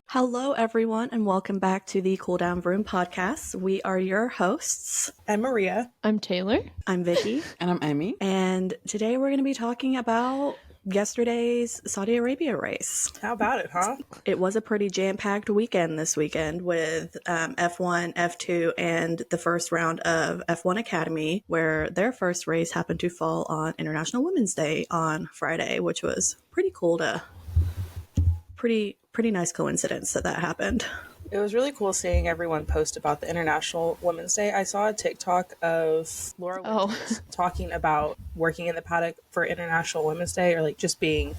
Hello, everyone, and welcome back to the Cool Down Room podcast. We are your hosts. I'm Maria. I'm Taylor. I'm Vicki. And I'm Emi. And today we're going to be talking about yesterday's Saudi Arabia race. How about it, huh? It was a pretty jam-packed weekend this weekend with F1, F2, and the first round of F1 Academy, where their first race happened to fall on International Women's Day on Friday, which was pretty cool to... Pretty nice coincidence that happened. It was really cool seeing everyone post about the International Women's Day. I saw a TikTok of Laura Winters talking about working in the paddock for International Women's Day, or like just being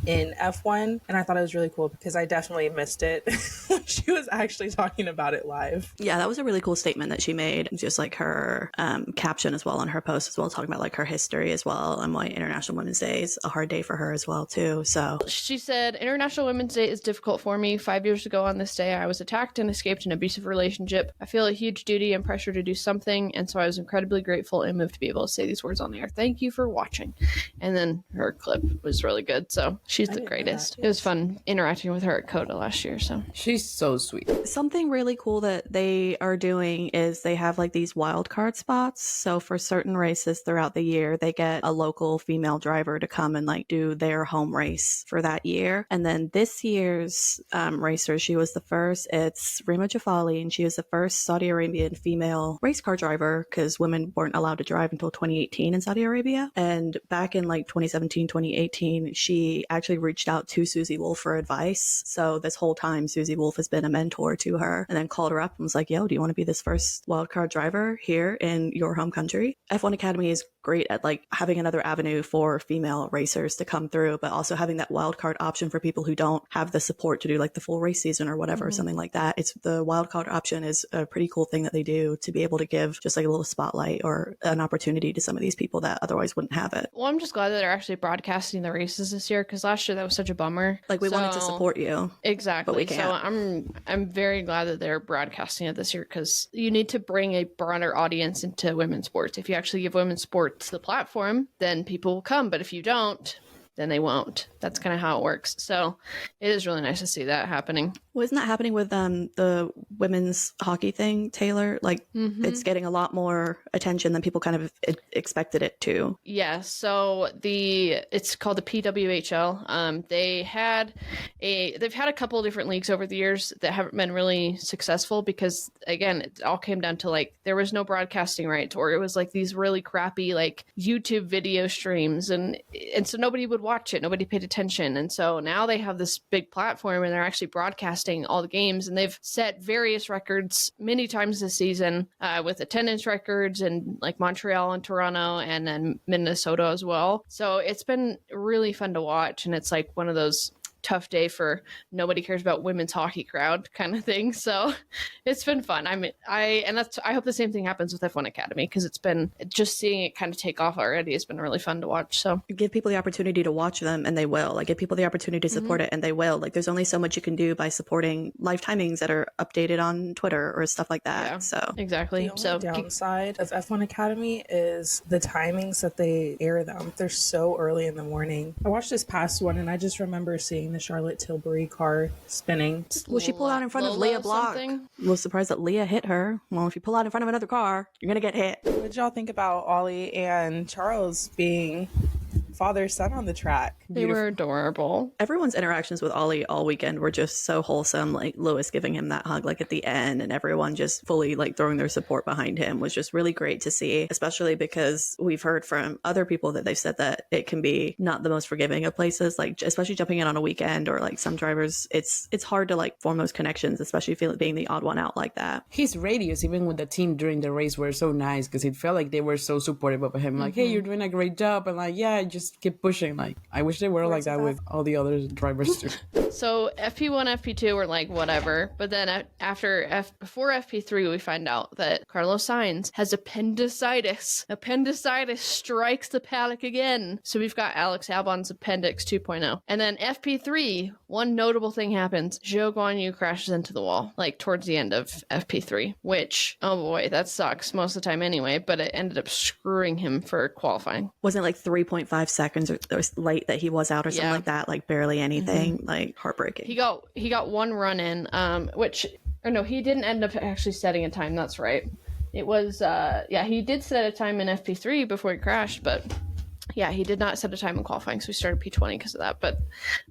in F1, and I thought it was really cool because I definitely missed it when she was actually talking about it live. Yeah, that was a really cool statement that she made. Just like her caption as well on her post as well, talking about like her history as well and why International Women's Day is a hard day for her as well too. So she said, International Women's Day is difficult for me. 5 years ago on this day, I was attacked and escaped an abusive relationship. I feel a huge duty and pressure to do something, and so I was incredibly grateful and moved to be able to say these words on the air. Thank you for watching. And then her clip was really good. So she's the greatest. It was fun interacting with her at CODA last year. So she's so sweet. Something really cool that they are doing is they have like these wild card spots. So for certain races throughout the year, they get a local female driver to come and like do their home race for that year. And then this year's racer, she was the first. It's Rima Jafali, and she was the first Saudi Arabian female race car driver because women weren't allowed to drive until 2018 in Saudi Arabia. And back in like 2017, 2018, she actually reached out to Susie Wolff for advice. So this whole time, Susie Wolff has been a mentor to her, and then called her up and was like, yo, do you want to be this first wildcard driver here in your home country? F1 Academy is great at like having another avenue for female racers to come through, but also having that wildcard option for people who don't have the support to do like the full race season or whatever, something like that. It's the wildcard option is a pretty cool thing that they do to be able to give just like a little spotlight or an opportunity to some of these people that otherwise wouldn't have it. Well, I'm just glad that they're actually broadcasting the races this year, because last year that was such a bummer. Like we wanted to support you. Exactly. But we can't. So I'm very glad that they're broadcasting it this year, because you need to bring a broader audience into women's sports. If you actually give women's sports the platform, then people will come. But if you don't, then they won't. That's kind of how it works. So it is really nice to see that happening. Well, isn't that happening with the women's hockey thing, Taylor? Like it's getting a lot more attention than people kind of expected it to. Yeah. So it's called the PWHL. They've had a couple of different leagues over the years that haven't been really successful because, again, it all came down to like there was no broadcasting rights, or it was like these really crappy like YouTube video streams, and so nobody would watch it. Nobody paid attention. And so now they have this big platform and they're actually broadcasting all the games, and they've set various records many times this season with attendance records in like Montreal and Toronto and then Minnesota as well. So it's been really fun to watch, and it's like one of those tough day for nobody cares about women's hockey crowd kind of thing. So it's been fun. I hope the same thing happens with F1 Academy, because it's been just seeing it kind of take off already has been really fun to watch. So give people the opportunity to watch them, and they will. Like give people the opportunity to support it, and they will. Like there's only so much you can do by supporting live timings that are updated on Twitter or stuff like that. Yeah, so exactly. The only downside of F1 Academy is the timings that they air them. They're so early in the morning. I watched this past one, and I just remember seeing the Charlotte Tilbury car spinning. Well, she pulled out in front of Leah Block. Was surprised that Leah hit her. Well, if you pull out in front of another car, you're gonna get hit. What did y'all think about Ollie and Charles being father-son on the track? They were adorable. Everyone's interactions with Ollie all weekend were just so wholesome. Like Lewis giving him that hug like at the end, and everyone just fully like throwing their support behind him was just really great to see, especially because we've heard from other people that they've said that it can be not the most forgiving of places, like especially jumping in on a weekend, or like some drivers it's hard to like form those connections, especially being the odd one out like that. His radios even with the team during the race were so nice, because it felt like they were so supportive of him, like hey, you're doing a great job, and like yeah, just just keep pushing. Like, I wish they were like that with all the other drivers too. So FP1, FP2 were like whatever, but then before FP3 we find out that Carlos Sainz has appendicitis. Appendicitis strikes the paddock again. So we've got Alex Albon's appendix 2.0. And then FP3, one notable thing happens. Zhou Guanyu crashes into the wall, like towards the end of FP3, which, oh boy, that sucks most of the time anyway, but it ended up screwing him for qualifying. Wasn't it like 3.5 seconds or late that he was out or something like that? Like barely anything, like heartbreaking. He got one run in, he didn't end up actually setting a time. That's right. It was, he did set a time in FP3 before he crashed, but yeah, he did not set a time in qualifying, so we started P20 because of that. But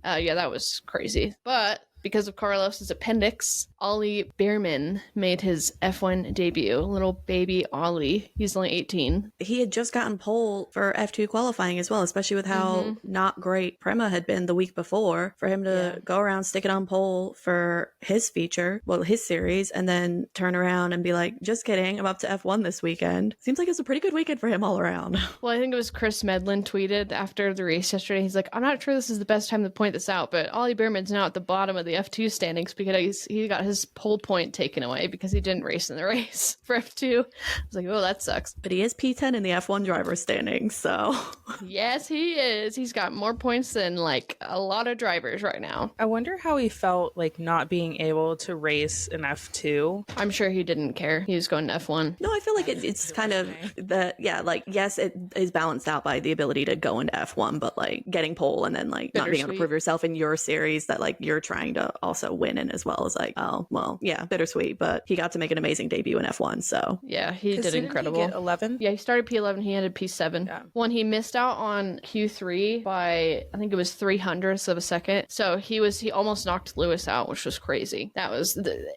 that was crazy. But because of Carlos's appendix, Ollie Bearman made his F1 debut. Little baby Ollie. He's only 18. He had just gotten pole for F2 qualifying as well, especially with how not great Prema had been the week before. For him to go around, stick it on pole for his feature, his series, and then turn around and be like, just kidding, I'm up to F1 this weekend. Seems like it's a pretty good weekend for him all around. Well, I think it was Chris Medlin tweeted after the race yesterday. He's like, I'm not sure this is the best time to point this out, but Ollie Bearman's now at the bottom of the F2 standings because he got his pole point taken away because he didn't race in the race for F2. I was like, oh, that sucks. But he is P10 in the F1 driver standings, so. Yes, he is. He's got more points than like a lot of drivers right now. I wonder how he felt like not being able to race in F2. I'm sure he didn't care. He was going to F1. No, I feel like it's kind of yes, it is balanced out by the ability to go into F1, but like getting pole and then like not being able to prove yourself in your series that like you're trying to also win in as well is like, oh, well, yeah, bittersweet, but he got to make an amazing debut in F1, so. Yeah, he did incredible. He get 11? Yeah, he started P11, he ended P7. Yeah. When he missed out on Q3 by, I think it was 300ths of a second, so he almost knocked Lewis out, which was crazy.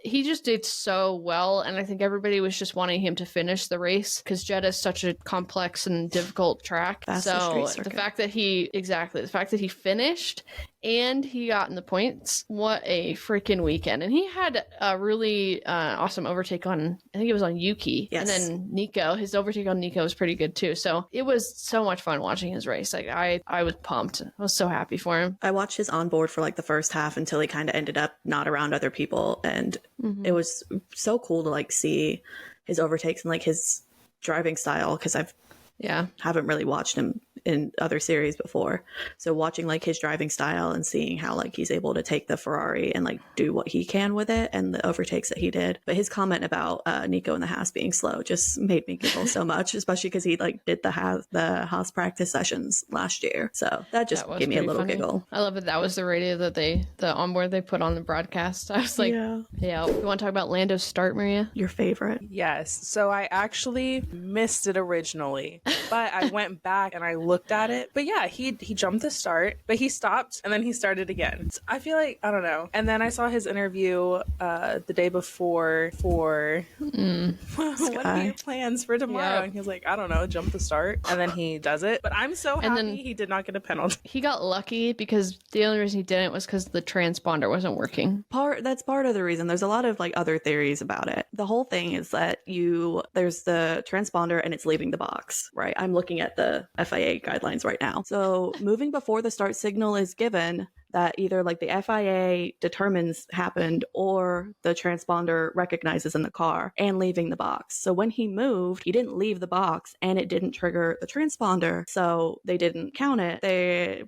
He just did so well, and I think everybody was just wanting him to finish the race because Jeddah is such a complex and difficult track. So the fact that he finished and he got in the points, what a freaking weekend. And he had a really awesome overtake on, I think it was on Yuki. Yes. And then Nico, his overtake on Nico was pretty good too. So it was so much fun watching his race. Like I was pumped. I was so happy for him. I watched his onboard for like the first half until he kind of ended up not around other people. And it was so cool to like see his overtakes and like his driving style because haven't really watched him in other series before. So watching like his driving style and seeing how like he's able to take the Ferrari and like do what he can with it and the overtakes that he did. But his comment about Nico and the Haas being slow just made me giggle so much, especially because he like did the Haas practice sessions last year. So that just gave me a little giggle. I love that was the radio that the onboard they put on the broadcast. I was like, yeah. You want to talk about Lando's start, Maria? Your favorite? Yes. So I actually missed it originally, but I went back and I looked at it. But yeah, he jumped the start, but he stopped and then he started again. So I feel like, I don't know. And then I saw his interview the day before for what are your plans for tomorrow? Yep. And he was like, I don't know, jump the start. And then he does it. But I'm so happy he did not get a penalty. He got lucky because the only reason he didn't was because the transponder wasn't working. That's part of the reason. There's a lot of like other theories about it. The whole thing is that there's the transponder and it's leaving the box, right? I'm looking at the FIA guidelines right now. So moving before the start signal is given, that either like the FIA determines happened or the transponder recognizes in the car and leaving the box. So when he moved, he didn't leave the box and it didn't trigger the transponder. So they didn't count it.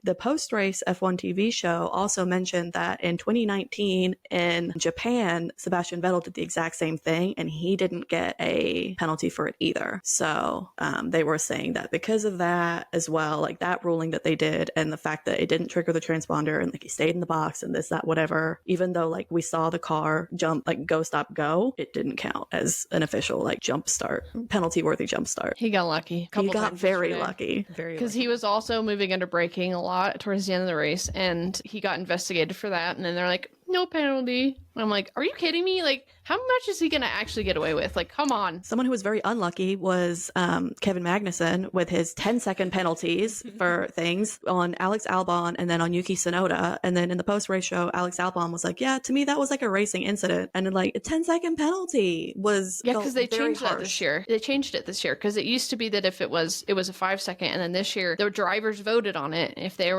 The post-race F1 TV show also mentioned that in 2019 in Japan, Sebastian Vettel did the exact same thing and he didn't get a penalty for it either. So they were saying that because of that as well, like that ruling that they did and the fact that it didn't trigger the transponder and like he stayed in the box and this, that, whatever, even though like we saw the car jump, like go, stop, go, it didn't count as an official like jump start, penalty worthy jump start. He got lucky. He got very lucky. Because he was also moving under braking a lot towards the end of the race and he got investigated for that. And then they're like, no penalty. I'm like, are you kidding me? Like, how much is he going to actually get away with? Like, come on. Someone who was very unlucky was Kevin Magnussen with his 10-second penalties for things on Alex Albon and then on Yuki Tsunoda. And then in the post-race show, Alex Albon was like, yeah, to me, that was like a racing incident. And then, like, a 10-second penalty was because they changed harsh. that this year. They changed it this year because it used to be that if it was a 5-second, and then this year the drivers voted on it. If there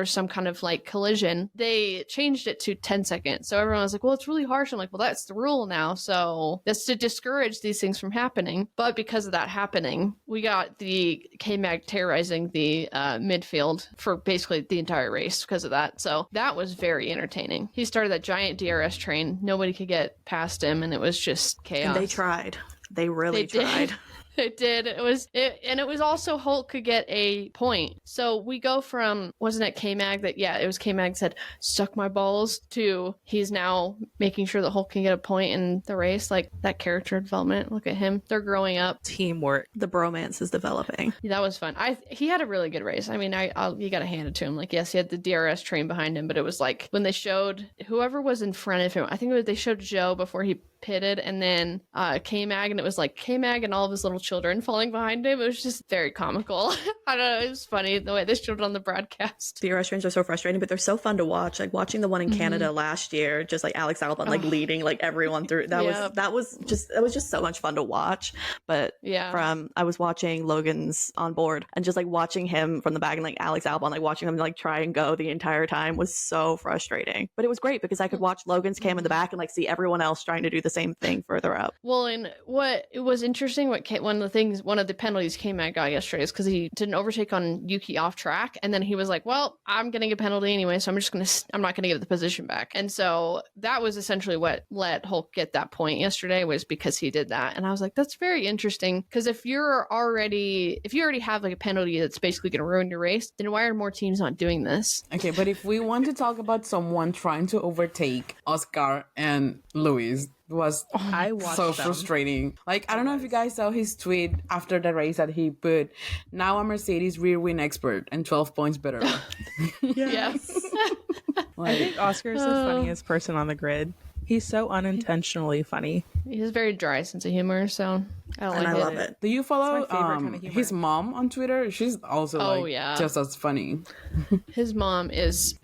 was some kind of like collision, they changed it to 10 seconds. So everyone was like, well, it's really harsh. I'm like, well, that's the rule now. So that's to discourage these things from happening. But because of that happening, we got the K-Mag terrorizing the midfield for basically the entire race because of that. So that was very entertaining. He started that giant DRS train. Nobody could get past him, and it was just chaos. And they tried. They really tried. It did. It was also Hulk could get a point. So we go from, wasn't it K-Mag that, yeah, it was K-Mag said, suck my balls, to he's now making sure that Hulk can get a point in the race. Like, that character development, look at him. They're growing up. Teamwork. The bromance is developing. Yeah, that was fun. He had a really good race. I mean, you got to hand it to him. Like, yes, he had the DRS train behind him, but it was like when they showed whoever was in front of him, I think they showed Joe before he pitted, and then K-Mag, and it was like K-Mag and all of his little children falling behind him. It was just very comical. I don't know, it was funny the way they showed it on the broadcast. The DRS trains are so frustrating, but they're so fun to watch. Like watching the one in Canada last year, just like Alex Albon like leading like everyone through. That was just so much fun to watch. But I was watching Logan's on board, and just like watching him from the back, and like Alex Albon like watching him like try and go the entire time was so frustrating. But it was great because I could watch Logan's cam in the back and like see everyone else trying to do the same thing further up. Well, and what it was interesting, one of the penalties K-Mag got yesterday is because he did an overtake on Yuki off track, and then he was like, well, I'm getting a penalty anyway, so I'm not gonna give the position back. And so that was essentially what let Hulk get that point yesterday, was because he did that. And I was like, that's very interesting, because if you already have like a penalty that's basically gonna ruin your race, then why are more teams not doing this? Okay, but if we want to talk about someone trying to overtake Oscar and Luis, was so frustrating. Like, I don't know if you guys saw his tweet after the race that he put, now a Mercedes rear wing expert and 12 points better. Yes. I think Oscar is the funniest person on the grid. He's so unintentionally funny. He has a very dry sense of humor, so I love it. Do you follow kind of his mom on Twitter? She's also just as funny. His mom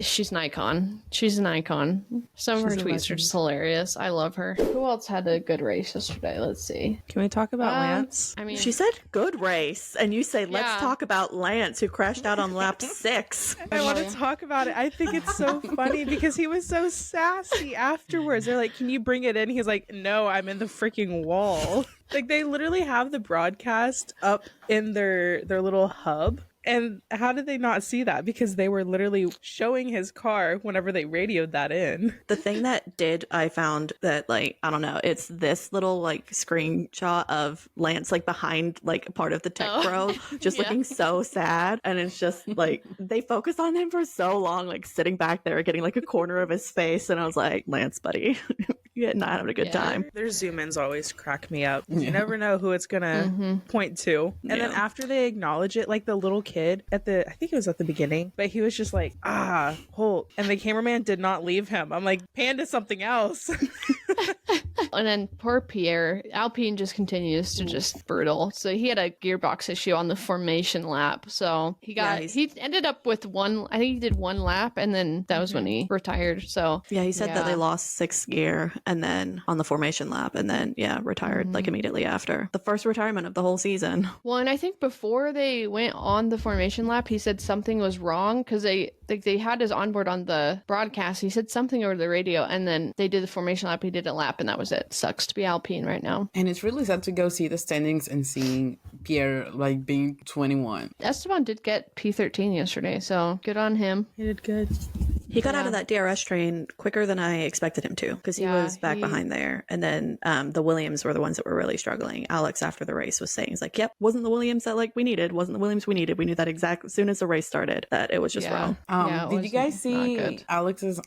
she's an icon. She's an icon. Some of her tweets are just hilarious. I love her. Who else had a good race yesterday? Let's see. Can we talk about Lance? I mean, she said good race, and you say let's talk about Lance, who crashed out on lap 6. I want to talk about it. I think it's so funny because he was so sassy afterwards. They're like, can you bring it in? He's like, no, I'm in the freaking wall. Like, they literally have the broadcast up in their little hub. And how did they not see that? Because they were literally showing his car whenever they radioed that in. The thing I found that, like, I don't know, it's this little, like, screenshot of Lance, like, behind, like, part of the tech bro, just looking so sad. And it's just, like, they focused on him for so long, like, sitting back there, getting, like, a corner of his face. And I was like, Lance, buddy, you're not having a good time. Their zoom-ins always crack me up. You never know who it's gonna point to. And then after they acknowledge it, like, the little kid I think it was at the beginning, but he was just like, Holt. And the cameraman did not leave him. I'm like, pan to something else. And then poor Pierre, Alpine just continues to just brutal. So he had a gearbox issue on the formation lap. So he ended up with I think he did one lap, and then that was when he retired. So yeah, he said that they lost 6th gear and then on the formation lap, and then retired like immediately after. The first retirement of the whole season. Well, and I think before they went on the formation lap, he said something was wrong because they had his onboard on the broadcast. He said something over the radio, and then they did the formation lap. He did a lap, and that was it. Sucks to be Alpine right now. And it's really sad to go see the standings and seeing Pierre like being 21. Esteban did get P13 yesterday, so good on him. He did good. He got out of that DRS train quicker than I expected him to, because he was back behind there. And then the Williams were the ones that were really struggling. Alex, after the race, was saying, he's like, yep, wasn't the Williams that like we needed. Wasn't the Williams we needed. We knew that exactly as soon as the race started, that it was just wrong. Did you guys see Alex's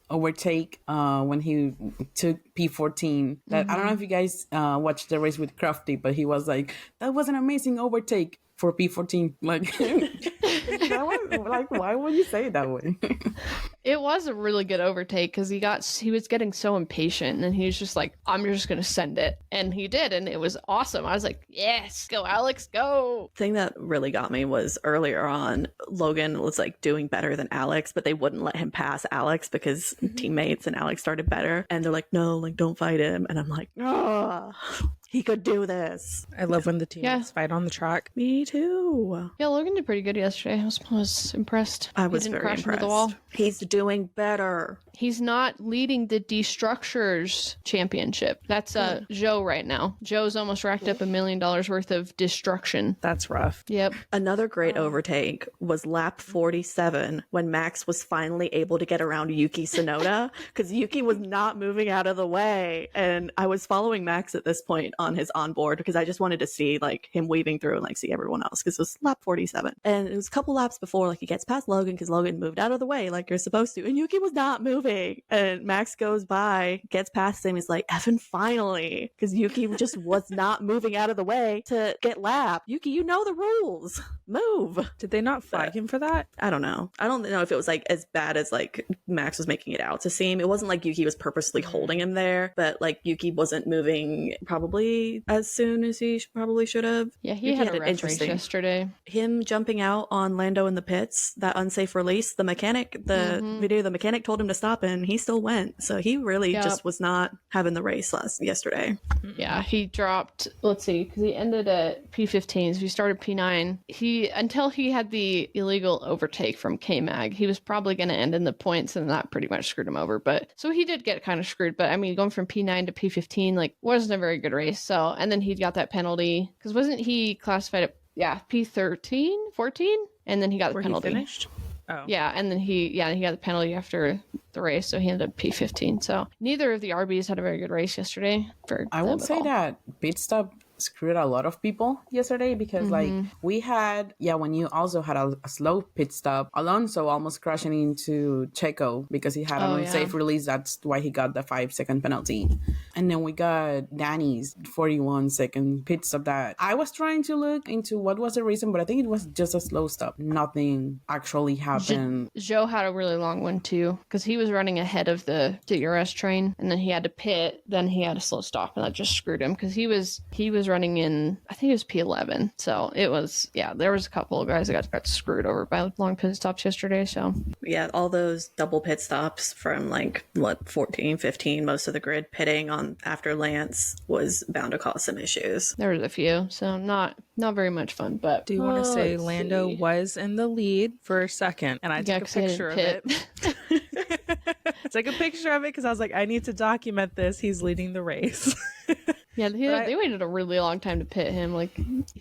overtake when he took P14? That I don't know if you guys watched the race with Crafty, but he was like, that was an amazing overtake for P14. Like, that was, like, why would you say it that way? It was a really good overtake because he was getting so impatient and he was just like, I'm just going to send it. And he did. And it was awesome. I was like, yes, go Alex, go. Thing that really got me was earlier on, Logan was like doing better than Alex, but they wouldn't let him pass Alex because teammates and Alex started better. And they're like, no, like don't fight him. And I'm like, oh, he could do this. I love when the teammates fight on the track. Me too. Yeah, Logan did pretty good yesterday. I was impressed. I was very impressed. Into the wall. He's doing better. He's not leading the Destructures championship. That's Joe right now. Joe's almost racked up $1 million worth of destruction. That's rough. Yep. Another great overtake was lap 47 when Max was finally able to get around Yuki Tsunoda because Yuki was not moving out of the way. And I was following Max at this point on his onboard because I just wanted to see like him weaving through and like see everyone else because it was lap 47. And it was a couple laps before like he gets past Logan because Logan moved out of the way like you're supposed to. And Yuki was not moving. And Max goes by, gets past him. He's like, effing finally. Because Yuki just was not moving out of the way to get lapped. Yuki, you know the rules. Move. Did they not flag him for that? I don't know. I don't know if it was like as bad as like Max was making it out to seem. It wasn't like Yuki was purposely holding him there, but like Yuki wasn't moving probably as soon as he probably should have. Yeah, he had a rough race yesterday. Him jumping out on Lando in the pits, that unsafe release, the mechanic, the mechanic told him to stop and he still went. So he really just was not having the race yesterday. Yeah, he dropped, let's see, because he ended at P15, so he started P9. Until he had the illegal overtake from K-Mag, he was probably going to end in the points, and that pretty much screwed him over. But so he did get kind of screwed. But I mean, going from P9 to P15, like, wasn't a very good race. So, and then he got that penalty, because wasn't he classified at P13, 14? And then he got the penalty. He finished? Oh. Yeah, and then he got the penalty after the race, so he ended up P15. So neither of the RBs had a very good race yesterday. I would say that pit stop screwed a lot of people yesterday because like we had when you also had a slow pit stop, Alonso almost crashing into Checo because he had an unsafe release. That's why he got the 5-second penalty. And then we got Danny's 41-second pit stop that I was trying to look into what was the reason, but I think it was just a slow stop. Nothing actually happened. Joe had a really long one too because he was running ahead of the DRS train and then he had to pit, then he had a slow stop, and that just screwed him because he was running in, I think it was P11. So it was, there was a couple of guys that got screwed over by long pit stops yesterday. So yeah, all those double pit stops from like 14, 15, most of the grid pitting on after Lance was bound to cause some issues. There was a few, so not very much fun. But do you want to say Lando was in the lead for a second, and I took a picture of it. Took a picture of it because I was like, I need to document this. He's leading the race. Yeah, they waited a really long time to pit him. Like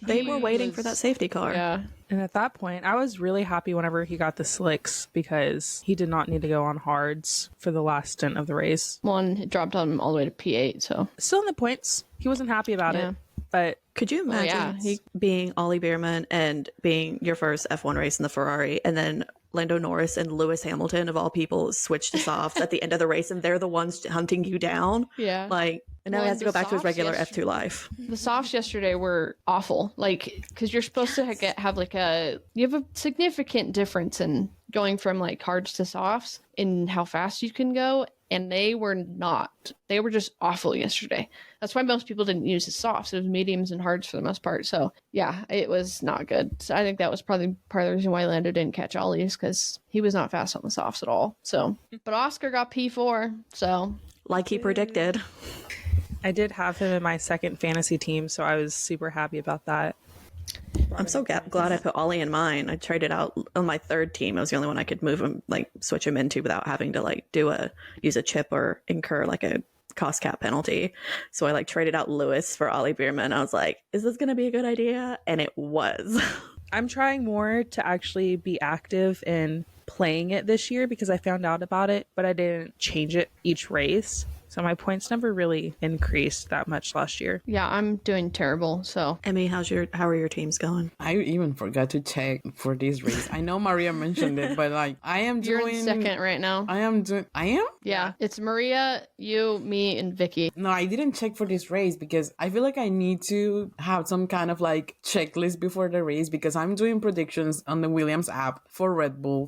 they were waiting for that safety car. Yeah. And at that point, I was really happy whenever he got the slicks because he did not need to go on hards for the last stint of the race. One dropped him all the way to P8, so still in the points. He wasn't happy about it. But could you imagine being Ollie Bearman and being your first F1 race in the Ferrari, and then Lando Norris and Lewis Hamilton, of all people, switch to softs at the end of the race, and they're the ones hunting you down? Yeah. Like, and now he has to go back to his regular F2 life. The softs yesterday were awful. Like, because you're supposed to have you have a significant difference in going from like hards to softs in how fast you can go. And they were not. They were just awful yesterday. That's why most people didn't use the softs. It was mediums and hards for the most part. So, yeah, it was not good. So I think that was probably part of the reason why Lando didn't catch Ollie's, because he was not fast on the softs at all. So, but Oscar got P4, so. Like he predicted. I did have him in my second fantasy team, so I was super happy about that. I'm so glad I put Ollie in mine. I traded out on my third team. I was the only one I could move him, like switch him into without having to like use a chip or incur like a cost cap penalty. So I like traded out Lewis for Ollie Bearman. I was like, is this going to be a good idea? And it was. I'm trying more to actually be active in playing it this year because I found out about it, but I didn't change it each race. So my points never really increased that much last year. Yeah, I'm doing terrible. So, Emmy, how are your teams going? I even forgot to check for this race. I know Maria mentioned it, but like I am doing. You're in second right now. I am. Yeah, it's Maria, you, me, and Vicki. No, I didn't check for this race because I feel like I need to have some kind of like checklist before the race because I'm doing predictions on the Williams app for Red Bull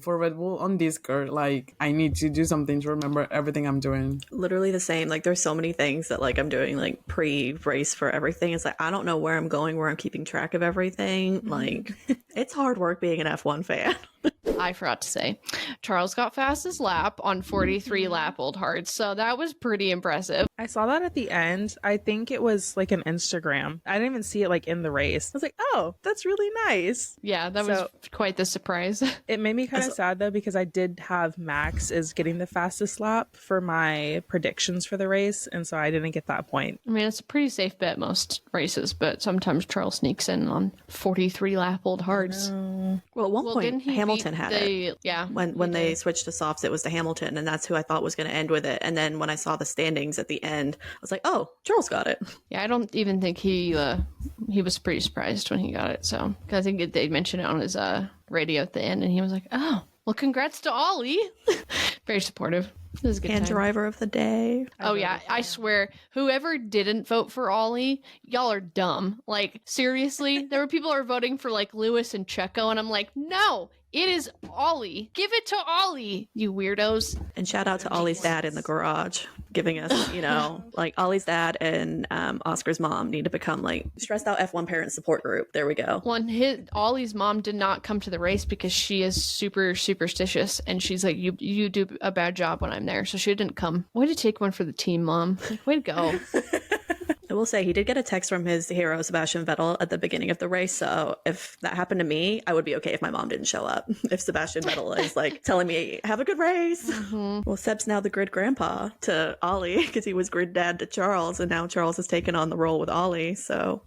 on Discord. Like I need to do something to remember everything I'm doing. Literally the same. Like there's so many things that like I'm doing like pre-race for everything. It's like I don't know where I'm going, where I'm keeping track of everything. Like it's hard work being an F1 fan. I forgot to say, Charles got fastest lap on 43 lap Old Hearts, so that was pretty impressive. I saw that at the end. I think it was like an Instagram. I didn't even see it like in the race. I was like, oh, that's really nice. Yeah, that was quite the surprise. It made me kind of sad though because I did have Max is getting the fastest lap for my predictions for the race, and so I didn't get that point. I mean, it's a pretty safe bet most races, but sometimes Charles sneaks in on 43 lap Old Hearts. Well, at one point, Hamilton had it. Yeah. When they switched to softs, it was to Hamilton, and that's who I thought was going to end with it. And then when I saw the standings at the end, I was like, oh, Charles got it. Yeah, I don't even think he was pretty surprised when he got it. So, because I think they mentioned it on his radio at the end, and he was like, oh, well, congrats to Ollie. Very supportive. It was a good And time. driver of the day. Oh yeah, I swear, whoever didn't vote for Ollie, y'all are dumb. Like seriously, there were people who are voting for like Lewis and Checo, and I'm like, no, it is Ollie. Give it to Ollie, you weirdos. And shout out to Ollie's dad in the garage, giving us, like Ollie's dad and Oscar's mom need to become like stressed out F1 parent support group. There we go. Ollie's mom did not come to the race because she is super superstitious, and she's like, you do a bad job when I'm there, so she didn't come. Way to take one for the team, mom. Like, way to go. I will say he did get a text from his hero, Sebastian Vettel, at the beginning of the race. So if that happened to me, I would be okay if my mom didn't show up. If Sebastian Vettel is like telling me, have a good race. Mm-hmm. Well, Seb's now the grid grandpa to Ollie because he was grid dad to Charles. And now Charles has taken on the role with Ollie. So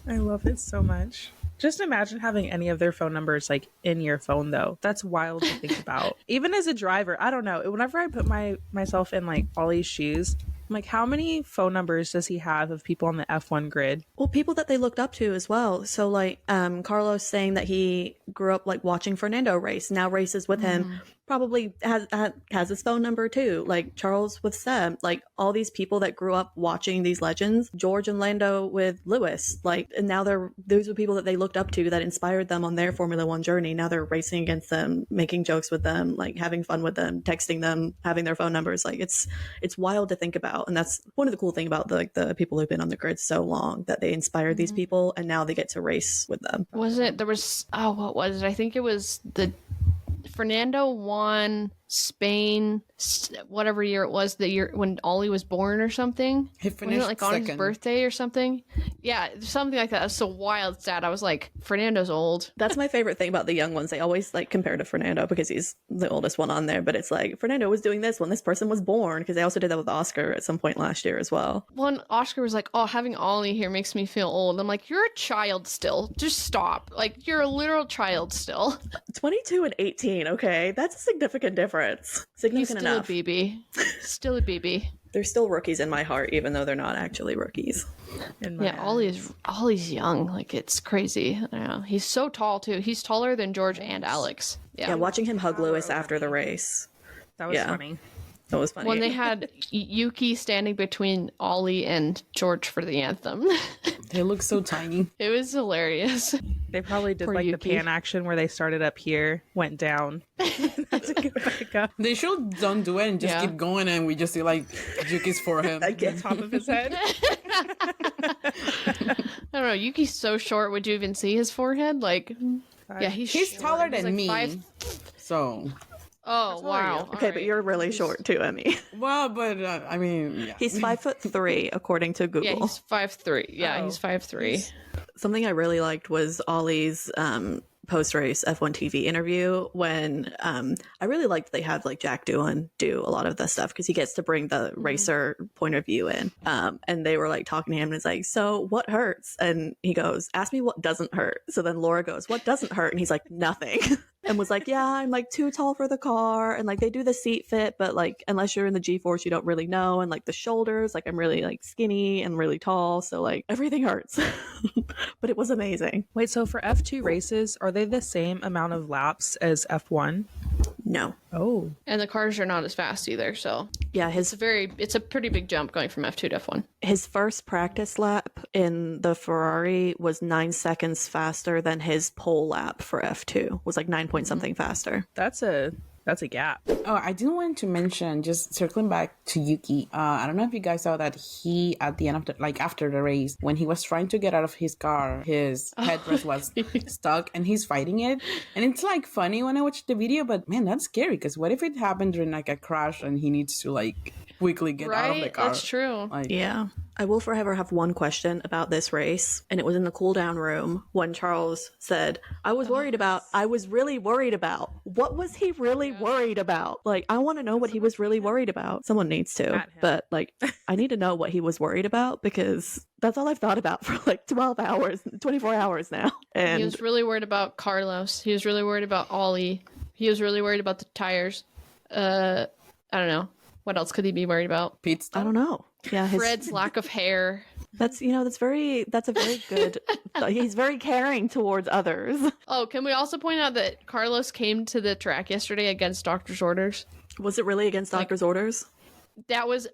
I love it so much. Just imagine having any of their phone numbers like in your phone though. That's wild to think about. Even as a driver, I don't know. Whenever I put myself in like Ollie's shoes, I'm like, how many phone numbers does he have of people on the F1 grid? Well, people that they looked up to as well. So like Carlos saying that he grew up like watching Fernando race, now races with him, probably has his phone number too. Like Charles with Seb, like all these people that grew up watching these legends, George and Lando with Lewis, like, and now those are people that they looked up to that inspired them on their Formula One journey. Now they're racing against them, making jokes with them, like having fun with them, texting them, having their phone numbers. Like it's wild to think about. And that's one of the cool thing about the people who've been on the grid so long, that they inspired these people and now they get to race with them. What was it? I think it was Fernando won Spain, whatever year it was, the year when Ollie was born or something. He finished Wasn't it, like on his birthday or something? Yeah, something like that. It was so wild, sad. I was like, Fernando's old. That's my favorite thing about the young ones. They always like compare to Fernando because he's the oldest one on there. But it's like Fernando was doing this when this person was born, because they also did that with Oscar at some point last year as well. One Oscar was like, oh, having Ollie here makes me feel old. I'm like, you're a child still. Just stop. Like, you're a literal child still. 22 and 18. Okay, that's a significant difference. Significant enough. Still a BB. Still a BB. They're still rookies in my heart, even though they're not actually rookies. Yeah, Ollie's young. Like, it's crazy. I don't know. He's so tall too. He's taller than George and Alex. Yeah, watching him hug Lewis after the race. That was funny. That was funny. When they had Yuki standing between Ollie and George for the anthem. They look so tiny. It was hilarious. They probably did like Yuki. The pan action where they started up here, went down. Had to get back up. They should don't do it and just keep going, and we just see like Yuki's forehead at the top of his head. I don't know. Yuki's so short. Would you even see his forehead? Like, yeah, he's taller than like me. So. Oh wow! Okay, but you're really short too, Emi. Well, but I mean, yeah. He's 5'3" according to Google. Yeah, he's 5'3". Yeah, he's 5'3". Something I really liked was Ollie's post-race F1 TV interview when I really liked they had like Jack Doohan do a lot of the stuff because he gets to bring the racer point of view in. And they were like talking to him and it's like, so what hurts? And he goes, ask me what doesn't hurt. So then Laura goes, what doesn't hurt? And he's like, nothing. And was like, yeah, I'm like too tall for the car. And like they do the seat fit, but like unless you're in the G-force, you don't really know. And like the shoulders, like I'm really like skinny and really tall. So like everything hurts. But it was amazing. Wait, so for F2 races, are they the same amount of laps as F1? No. Oh. And the cars are not as fast either, so Yeah, it's a pretty big jump going from F2 to F1. his first practice lap in the Ferrari was 9 seconds faster than his pole lap for F2. Was like 9 point something faster. That's a gap. Oh, I do want to mention, just circling back to Yuki. I don't know if you guys saw that he, at the end of after the race, when he was trying to get out of his car, his headrest was stuck and he's fighting it. And it's like funny when I watch the video, but man, that's scary, because what if it happened during like a crash and he needs to like quickly get out of the car? That's true. Yeah. I will forever have one question about this race, and it was in the cool down room when Charles said, I was really worried about. What was he really worried about? Like, I want to know what he was really worried about. Someone needs to, but like, I need to know what he was worried about, because that's all I've thought about for like 24 hours now. And he was really worried about Carlos. He was really worried about Ollie. He was really worried about the tires. I don't know. What else could he be worried about? Pit stop? I don't know. Yeah, Fred's lack of hair. That's a very good, he's very caring towards others. Oh, can we also point out that Carlos came to the track yesterday against doctor's orders? Was it really against doctor's orders? That was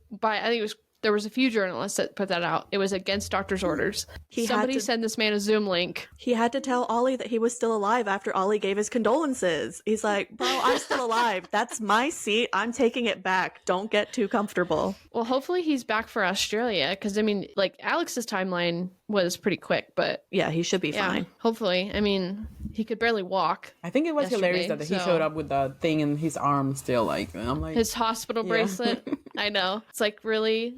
by, I think it was, there was a few journalists that put that out. It was against doctor's orders. Somebody sent this man a Zoom link. He had to tell Ollie that he was still alive after Ollie gave his condolences. He's like, bro, I'm still alive. That's my seat. I'm taking it back. Don't get too comfortable. Well, hopefully he's back for Australia, because I mean, like, Alex's timeline was pretty quick, but yeah, he should be fine. Hopefully. I mean, he could barely walk. I think it was hilarious that he showed up with the thing in his arm still, like, and I'm like, his hospital bracelet. I know. It's like, really?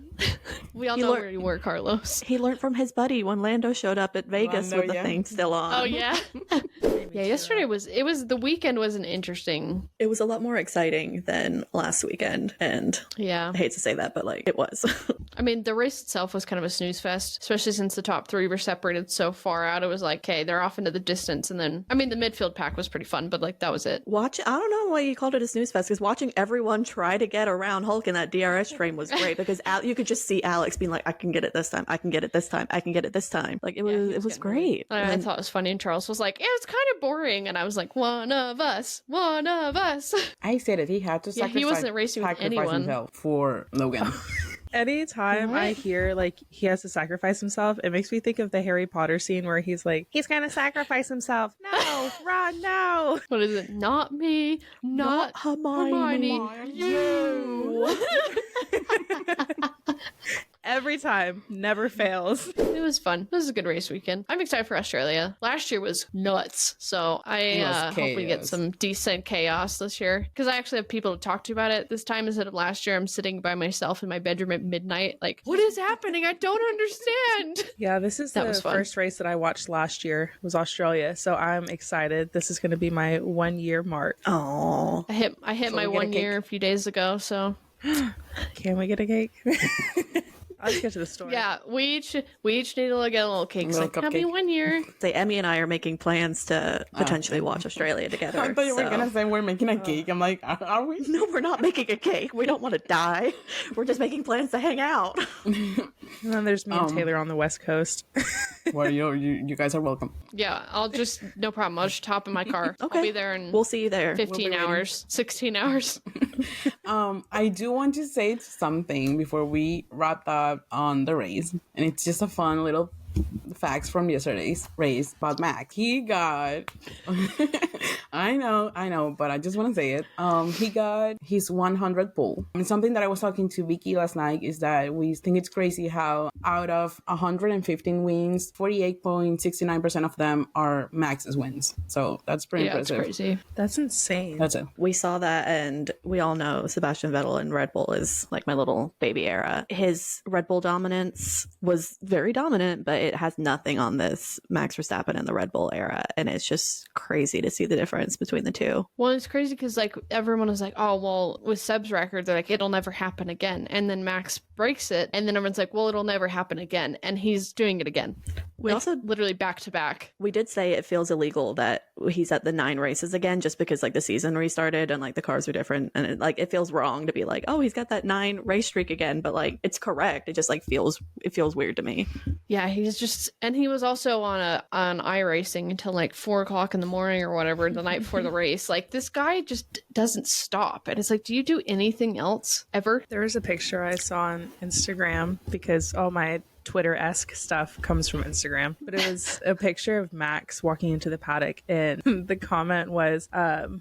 We all know where you were, Carlos. He learned from his buddy when Lando showed up at Vegas with the thing still on. Oh, yeah? Yeah, yesterday the weekend was an interesting. It was a lot more exciting than last weekend, and yeah, I hate to say that, but like, it was. I mean, the race itself was kind of a snooze fest, especially since the top three were separated so far out. It was like, okay, they're off into the distance, and then, I mean, the midfield pack was pretty fun, but like, that was it. I don't know why you called it a snooze fest, because watching everyone try to get around Hulk in that DRS train was great, because you could just see Alex being like, I can get it this time, I can get it this time, I can get it this time. Like, it was great. I thought it was funny, and Charles was like, it's kind of boring, and I was like, one of us. I said it, he had to sacrifice, he wasn't racing with anyone himself for Logan. Anytime I hear like he has to sacrifice himself, it makes me think of the Harry Potter scene where he's like, he's gonna sacrifice himself. No, Ron, no. What is it? Not me, not Hermione. You. Every time, never fails. It was fun. This is a good race weekend. I'm excited for Australia. Last year was nuts, so I hope we get some decent chaos this year, because I actually have people to talk to about it. This time instead of last year, I'm sitting by myself in my bedroom at midnight like, what is happening? I don't understand. Yeah, this is the first race that I watched last year, was Australia, so I'm excited. This is going to be my 1 year mark. Oh, I hit my 1 year a few days ago, so can we get a cake? Let's get to the story. Yeah, we each need to get a little cake. It's like, happy 1 year. Say, Emi and I are making plans to potentially watch Australia together. I thought you were gonna say we're making a cake. I'm like, are we? No, we're not making a cake. We don't want to die. We're just making plans to hang out. And then there's me and Taylor on the West Coast. Well, you guys are welcome. Yeah, no problem. I'll just hop in my car. Okay. I'll be there in we'll see you there. 15 hours, 16 hours. I do want to say something before we wrap up on the race, and it's just a fun little facts from yesterday's race about Max. He got I know, but I just want to say it. He got his 100 pole. And something that I was talking to Vicki last night is that we think it's crazy how out of 115 wins, 48.69% of them are Max's wins. So that's pretty impressive. That's crazy. That's insane. That's it. We saw that, and we all know Sebastian Vettel in Red Bull is like my little baby era. His Red Bull dominance was very dominant, but it has nothing on this Max Verstappen in the Red Bull era, and it's just crazy to see the difference between the two. Well, it's crazy because like everyone was like, oh well, with Seb's record they're like, it'll never happen again, and then Max breaks it, and then everyone's like, well, it'll never happen again, and he's doing it again. We also literally back to back. We did say it feels illegal that he's at the 9 races again, just because like the season restarted and like the cars are different, and it feels wrong to be like, oh, he's got that 9 race streak again, but like it's correct. It just like feels weird to me. Yeah, and he was also on iRacing until like 4:00 in the morning or whatever the night before the race. Like this guy just doesn't stop, and it's like, do you do anything else ever? There was a picture I saw on Instagram, because all my Twitter-esque stuff comes from Instagram, but it was a picture of Max walking into the paddock, and the comment was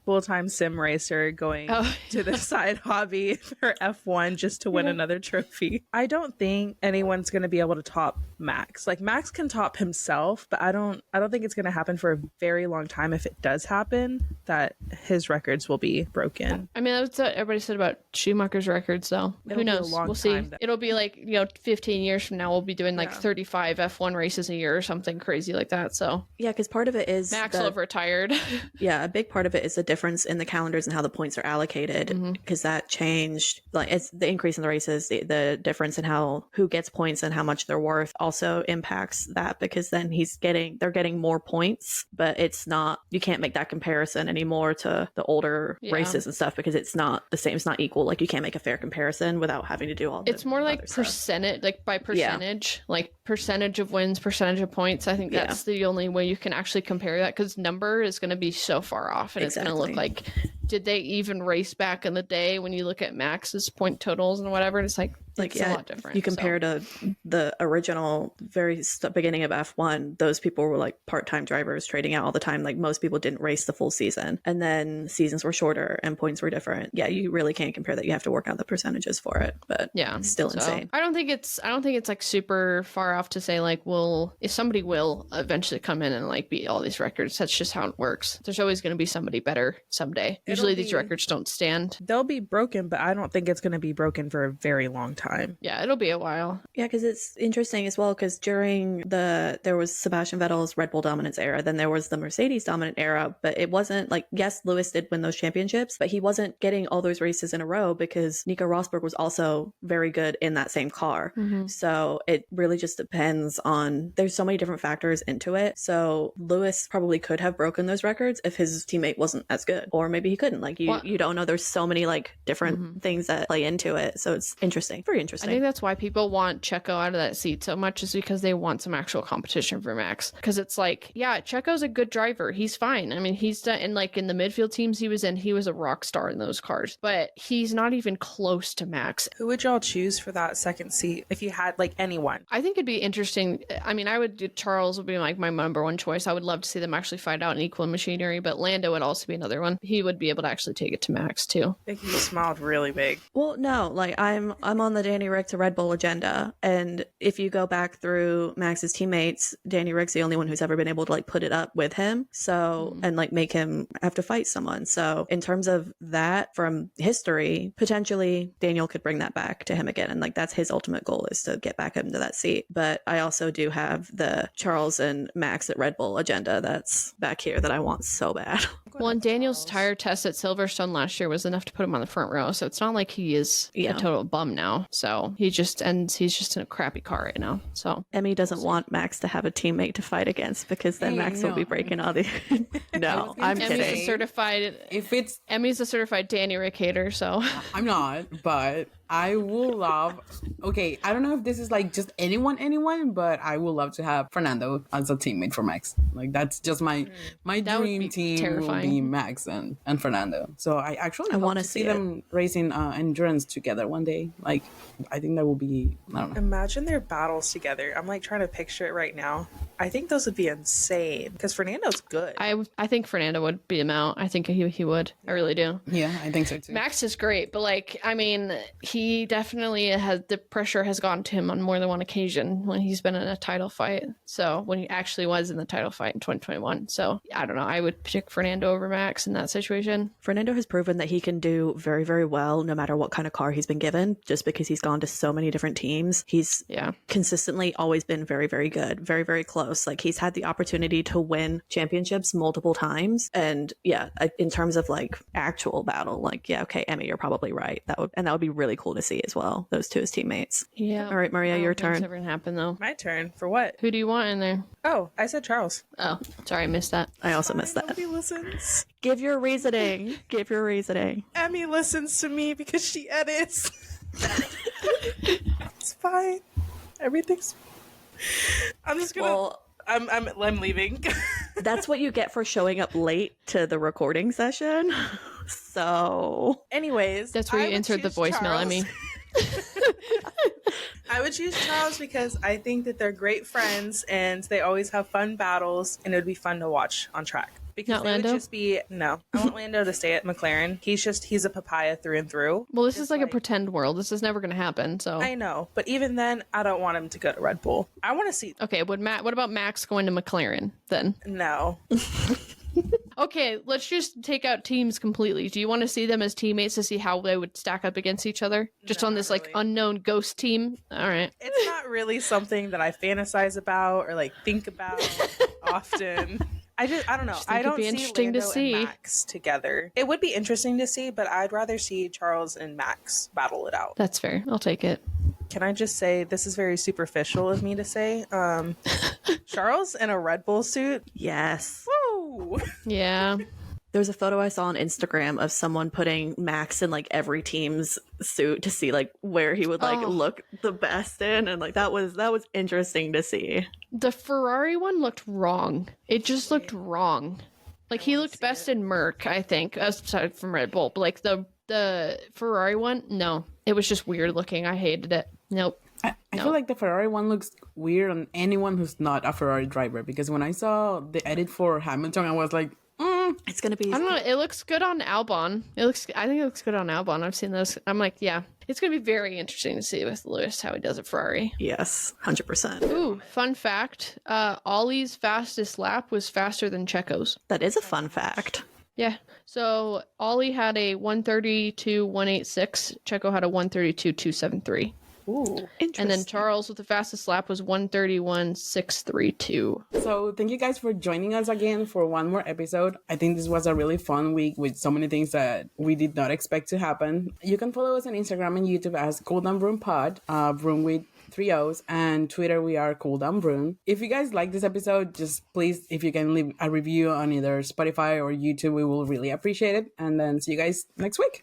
full-time sim racer going to the side hobby for F1 just to win another trophy. I don't think anyone's going to be able to top Max. Like Max can top himself, but I don't think it's going to happen for a very long time. If it does happen, that his records will be broken. I mean, that's what everybody said about Schumacher's records, though. Who knows? We'll see. It'll be like, 15 years from now, we'll be doing like 35 F1 races a year or something crazy like that. So yeah, because part of it is Max will have retired. Yeah, a big part of it is the difference in the calendars and how the points are allocated, because that changed. Like it's the increase in the races, the difference in who gets points and how much they're worth also impacts that, because then they're getting more points, but it's not, you can't make that comparison anymore to the older races and stuff, because it's not the same, it's not equal. Like you can't make a fair comparison without having to do all it's more like percentage, like by percentage, like percentage of wins, percentage of points. I think that's the only way you can actually compare that, because number is going to be so far off, and it's going to look like, did they even race back in the day when you look at Max's point totals and whatever? It's like it's a lot different. You compare to the original very beginning of F1, those people were like part-time drivers trading out all the time. Like most people didn't race the full season, and then seasons were shorter and points were different. Yeah, you really can't compare that. You have to work out the percentages for it, but it's still insane. I don't think it's like super far off to say like, well, if somebody will eventually come in and like beat all these records, that's just how it works. There's always going to be somebody better someday. Usually these records don't stand. They'll be broken, but I don't think it's going to be broken for a very long time. Yeah, it'll be a while. Yeah, because it's interesting as well, because during there was Sebastian Vettel's Red Bull dominance era, then there was the Mercedes dominant era, but it wasn't like, yes, Lewis did win those championships, but he wasn't getting all those races in a row because Nico Rosberg was also very good in that same car. So it really just depends on, there's so many different factors into it. So Lewis probably could have broken those records if his teammate wasn't as good, or maybe he couldn't. Like you don't know. There's so many like different things that play into it. So it's interesting. Very interesting. I think that's why people want Checo out of that seat so much, is because they want some actual competition for Max. Because it's like, yeah, Checo's a good driver. He's fine. I mean, he's done, and like in the midfield teams he was in, he was a rock star in those cars. But he's not even close to Max. Who would y'all choose for that second seat if you had like anyone? I think it'd be interesting. I mean, I would do Charles would be like my number one choice. I would love to see them actually fight out in equal machinery, but Lando would also be another one. He would be able to actually take it to Max too. Vicki smiled really big. Well, no, like I'm on the Danny Rick to Red Bull agenda, and if you go back through Max's teammates, Danny Rick's the only one who's ever been able to like put it up with him, so and like make him have to fight someone. So in terms of that from history, potentially Daniel could bring that back to him again, and like that's his ultimate goal, is to get back into that seat. But I also do have the Charles and Max at Red Bull agenda that's back here that I want so bad. Well, and Daniel's tire test at Silverstone last year was enough to put him on the front row, so it's not like he is a total bum now. So he's just in a crappy car right now. So Emi doesn't want Max to have a teammate to fight against, because then Max will be breaking all the no, I'm kidding. Emi's a certified Danny Rick hater, so I'm not, but I will love, okay, I don't know if this is like just anyone, but I would love to have Fernando as a teammate for Max. Like that's just my dream team terrifying. Will be Max and Fernando. So I want to see them racing endurance together one day. Like I think that will be, I don't know. Imagine their battles together. I'm like trying to picture it right now. I think those would be insane, because Fernando's good. I think Fernando would beat him out. I think he would. I really do. Yeah, I think so too. Max is great, but like, I mean, he definitely the pressure has gone to him on more than one occasion when he's been in a title fight. So when he actually was in the title fight in 2021. So I don't know. I would pick Fernando over Max in that situation. Fernando has proven that he can do very, very well no matter what kind of car he's been given, just because he's gone to so many different teams. He's consistently always been very, very good, very, very close. close. Like, he's had the opportunity to win championships multiple times. And yeah, in terms of like actual battle, like, yeah, okay, Emi, you're probably right. That would be really cool to see as well. Those two as teammates. Yeah. All right, Maria, your turn. It's never gonna happen though. My turn. For what? Who do you want in there? Oh, I said Charles. Oh, sorry, I missed that. I also missed that. Nobody listens. Give your reasoning. Give your reasoning. Emi listens to me because she edits. It's fine. Everything's. I'm just gonna. Well, I'm leaving. That's what you get for showing up late to the recording session. So, anyways, that's where you insert the voicemail. Charles. I would choose Charles because I think that they're great friends and they always have fun battles, and it would be fun to watch on track. Because not Lando? Would just be no. I want Lando to stay at McLaren. He's a papaya through and through. Well, this is like a pretend world. This is never going to happen. So I know, but even then, I don't want him to go to Red Bull. I want to see. Okay, what about Max going to McLaren then? No. Okay, let's just take out teams completely. Do you want to see them as teammates to see how they would stack up against each other? Just on this like unknown ghost team? All right. It's not really something that I fantasize about or like think about often. I don't know. I don't see interesting Lando to see. and Max together. It would be interesting to see, but I'd rather see Charles and Max battle it out. That's fair. I'll take it. Can I just say, this is very superficial of me to say, Charles in a Red Bull suit? yes. Woo! Yeah. There's a photo I saw on Instagram of someone putting Max in like every team's suit to see like where he would like look the best in, and like that was interesting to see. The Ferrari one looked wrong. It just looked wrong. Like he looked best in Merc, I think, aside from Red Bull. But like the Ferrari one, no, it was just weird looking. I hated it. Nope. I feel like the Ferrari one looks weird on anyone who's not a Ferrari driver, because when I saw the edit for Hamilton, I was like, it's gonna be. I don't know. It looks good on Albon. I think it looks good on Albon. I've seen those. I'm like, yeah, it's gonna be very interesting to see with Lewis how he does at Ferrari. Yes, 100%. Ooh, fun fact: Ollie's fastest lap was faster than Checo's. That is a fun fact. Yeah. So Ollie had a 132.186. Checo had a 132.273. Ooh, interesting. And then Charles with the fastest lap was 131.632. So thank you guys for joining us again for one more episode. I think this was a really fun week with so many things that we did not expect to happen. You can follow us on Instagram and YouTube as Cool Down Broom Pod, Broom with 3 O's, and Twitter we are Cool Down Broom. If you guys like this episode, just please, if you can leave a review on either Spotify or YouTube, we will really appreciate it. And then see you guys next week.